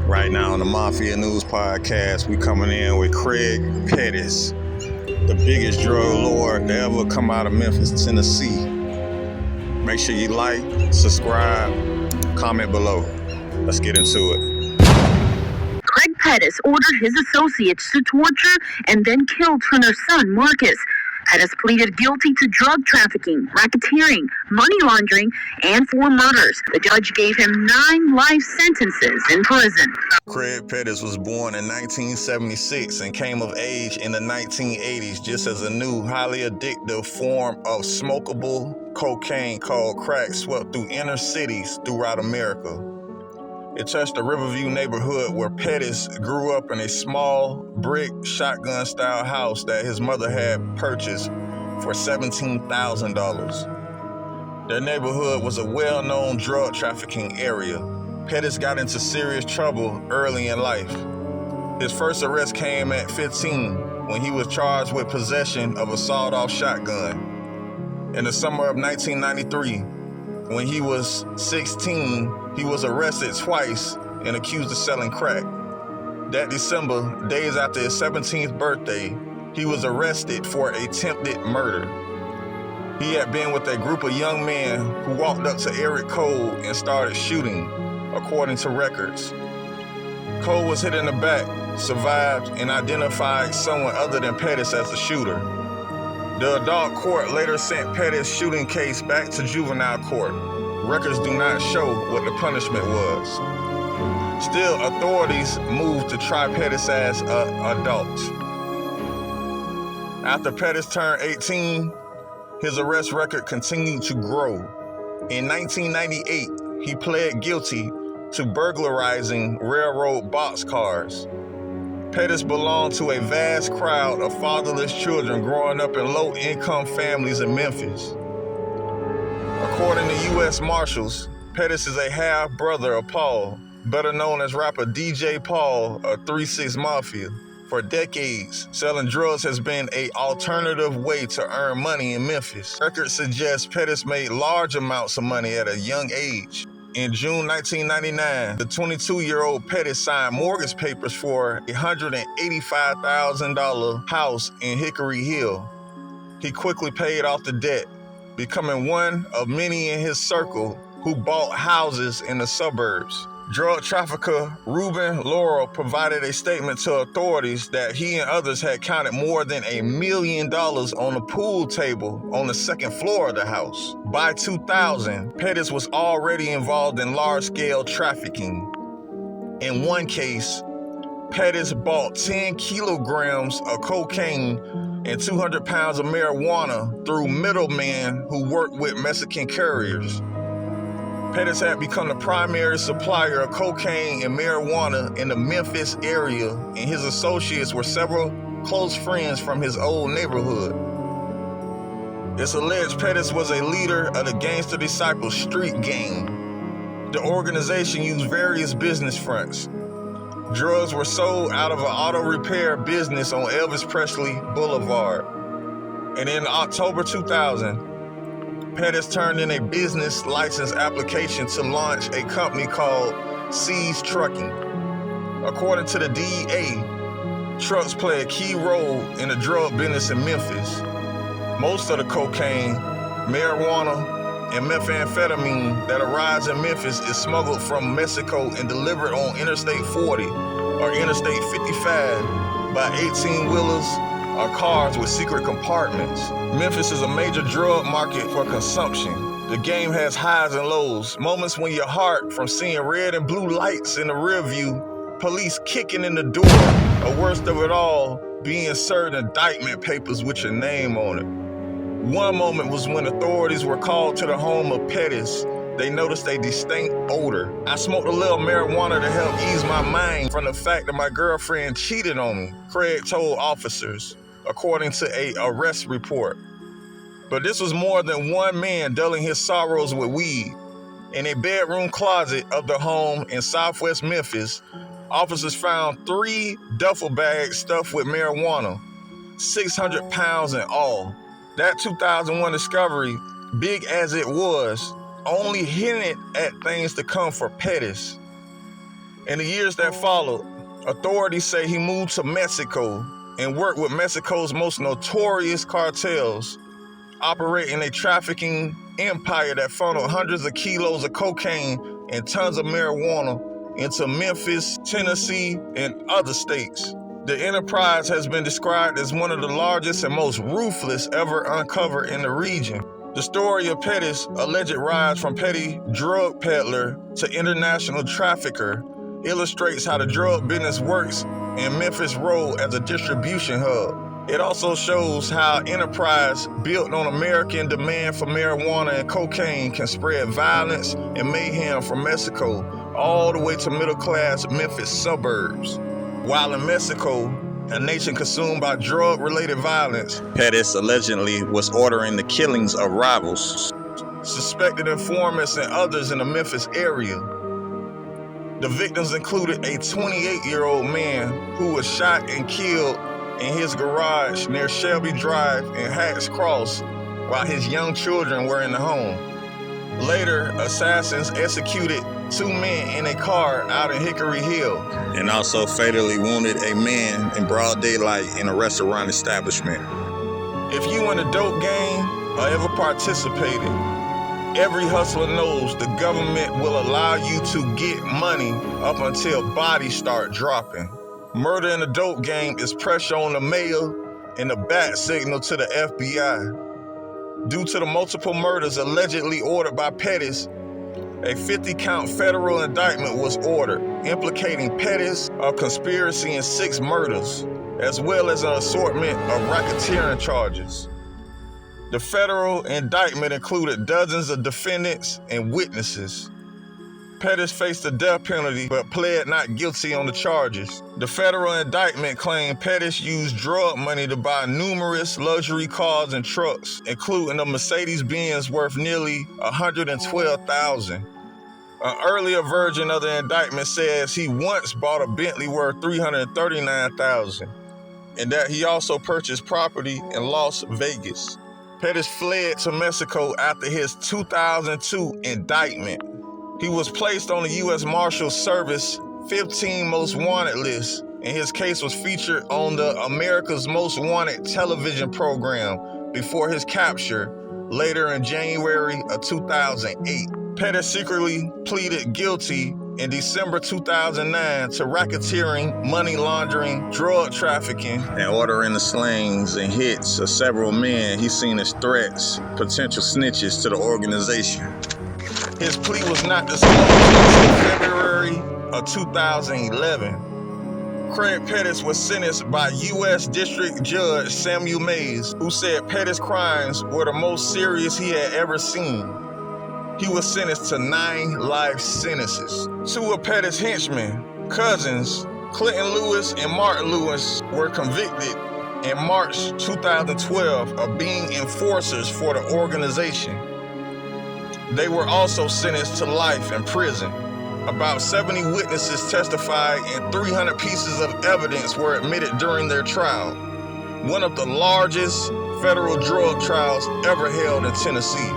Right now on the Mafia News Podcast, we coming in with Craig Petties, the biggest drug lord to ever come out of Memphis, Tennessee. Make sure you like, subscribe, comment below. Let's get into it. Craig Petties ordered his associates to torture and then kill Turner's son, Marcus. Petties pleaded guilty to drug trafficking, racketeering, money laundering, and 4 murders. The judge gave him 9 life sentences in prison. Craig Petties was born in 1976 and came of age in the 1980s just as a new, highly addictive form of smokable cocaine called crack swept through inner cities throughout America. It touched the Riverview neighborhood where Petties grew up in a small brick shotgun-style house that his mother had purchased for $17,000. Their neighborhood was a well-known drug trafficking area. Petties got into serious trouble early in life. His first arrest came at 15 when he was charged with possession of a sawed-off shotgun. In the summer of 1993, when he was 16, he was arrested twice and accused of selling crack. That December, days after his 17th birthday, he was arrested for attempted murder. He had been with a group of young men who walked up to Eric Cole and started shooting, according to records. Cole was hit in the back, survived, and identified someone other than Petties as the shooter. The adult court later sent Petties' shooting case back to juvenile court. Records do not show what the punishment was. Still, authorities moved to try Petties as an adult. After Petties turned 18, his arrest record continued to grow. In 1998, he pled guilty to burglarizing railroad boxcars. Petties belonged to a vast crowd of fatherless children growing up in low-income families in Memphis. According to U.S. Marshals, Petties is a half-brother of Paul, better known as rapper DJ Paul of 3-6 Mafia. For decades, selling drugs has been an alternative way to earn money in Memphis. Records suggest Petties made large amounts of money at a young age. In June 1999, the 22-year-old Petties signed mortgage papers for a $185,000 house in Hickory Hill. He quickly paid off the debt, becoming one of many in his circle who bought houses in the suburbs. Drug trafficker Ruben Laurel provided a statement to authorities that he and others had counted more than $1 million on a pool table on the second floor of the house. By 2000, Petties was already involved in large-scale trafficking. In one case, Petties bought 10 kilograms of cocaine and 200 pounds of marijuana through middlemen who worked with Mexican couriers. Petties had become the primary supplier of cocaine and marijuana in the Memphis area, and his associates were several close friends from his old neighborhood. It's alleged Petties was a leader of the Gangster Disciples street gang. The organization used various business fronts. Drugs were sold out of an auto repair business on Elvis Presley Boulevard. And in October 2000, Petties turned in a business license application to launch a company called Seizures Trucking. According to the DEA, trucks play a key role in the drug business in Memphis. Most of the cocaine, marijuana, and methamphetamine that arrives in Memphis is smuggled from Mexico and delivered on Interstate 40 or Interstate 55 by 18-wheelers or cars with secret compartments. Memphis is a major drug market for consumption. The game has highs and lows, moments when your heart from seeing red and blue lights in the rear view, police kicking in the door, or worst of it all, being served indictment papers with your name on it. One moment was when authorities were called to the home of Petties. They noticed a distinct odor. I smoked a little marijuana to help ease my mind from the fact that my girlfriend cheated on me, Craig told officers, according to an arrest report. But this was more than one man dulling his sorrows with weed. In a bedroom closet of the home in southwest Memphis, officers found 3 duffel bags stuffed with marijuana, 600 pounds in all. That 2001 discovery, big as it was, only hinted at things to come for Petties. In the years that followed, authorities say he moved to Mexico and worked with Mexico's most notorious cartels, operating a trafficking empire that funneled hundreds of kilos of cocaine and tons of marijuana into Memphis, Tennessee, and other states. The enterprise has been described as one of the largest and most ruthless ever uncovered in the region. The story of Petties' alleged rise from petty drug peddler to international trafficker illustrates how the drug business works and Memphis' role as a distribution hub. It also shows how enterprise built on American demand for marijuana and cocaine can spread violence and mayhem from Mexico all the way to middle-class Memphis suburbs. While in Mexico, a nation consumed by drug-related violence, Petties allegedly was ordering the killings of rivals, suspected informants, and others in the Memphis area. The victims included a 28-year-old man who was shot and killed in his garage near Shelby Drive in Hacks Cross while his young children were in the home. Later, assassins executed 2 men in a car out in Hickory Hill and also fatally wounded a man in broad daylight in a restaurant establishment. If you in a dope game or ever participated, every hustler knows the government will allow you to get money up until bodies start dropping. Murder in the dope game is pressure on the mayor and the bat signal to the FBI. Due to the multiple murders allegedly ordered by Petties, a 50-count federal indictment was ordered, implicating Petties of conspiracy in 6 murders, as well as an assortment of racketeering charges. The federal indictment included dozens of defendants and witnesses. Petties faced the death penalty but pled not guilty on the charges. The federal indictment claimed Petties used drug money to buy numerous luxury cars and trucks, including a Mercedes-Benz worth nearly $112,000. An earlier version of the indictment says he once bought a Bentley worth $339,000, and that he also purchased property in Las Vegas. Petties fled to Mexico after his 2002 indictment. He was placed on the U.S. Marshals Service 15 Most Wanted list, and his case was featured on the America's Most Wanted television program before his capture later in January of 2008. Petties secretly pleaded guilty in December 2009 to racketeering, money laundering, drug trafficking, and ordering the slings and hits of several men he seen as threats, potential snitches to the organization. His plea was not disclosed until February of 2011. Craig Petties was sentenced by U.S. District Judge Samuel Mays, who said Petties' crimes were the most serious he had ever seen. He was sentenced to 9 life sentences. 2 of Petties' henchmen, cousins, Clinton Lewis and Martin Lewis, were convicted in March 2012 of being enforcers for the organization. They were also sentenced to life in prison. About 70 witnesses testified and 300 pieces of evidence were admitted during their trial, one of the largest federal drug trials ever held in Tennessee.